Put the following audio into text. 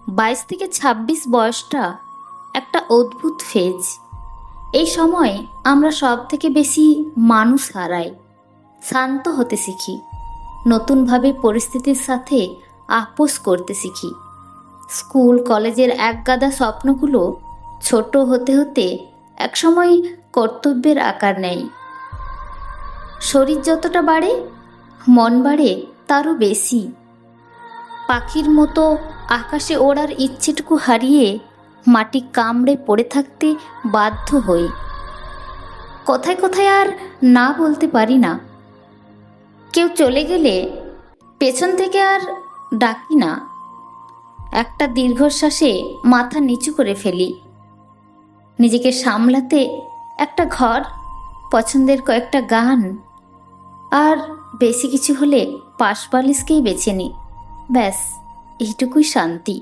22 থেকে 26 বয়সটা একটা অদ্ভুত ফেজ। এই সময় আমরা সব থেকে বেশি মানুষ হারাই, শান্ত হতে শিখি, নতুনভাবে পরিস্থিতির সাথে আপোস করতে শিখি। স্কুল কলেজের একগাদা স্বপ্নগুলো ছোট হতে হতে একসময় কর্তব্যের আকার নেয়। শরীর যতটা বাড়ে, মন বাড়ে তারও বেশি। পাখির মতো আকাশে ওড়ার ইচ্ছেটুকু হারিয়ে মাটি কামড়ে পড়ে থাকতে বাধ্য হই। কোথায় কোথায় আর না বলতে পারি না। কেউ চলে গেলে পেছন থেকে আর ডাকি না। একটা দীর্ঘশ্বাসে মাথা নিচু করে ফেলি। নিজেকে সামলাতে একটা ঘর, পছন্দের কয়েকটা গান, আর বেশি কিছু হলে পাশ বালিশকেই বেছে নিই। ব্যাস, এইটুকুই শান্তি।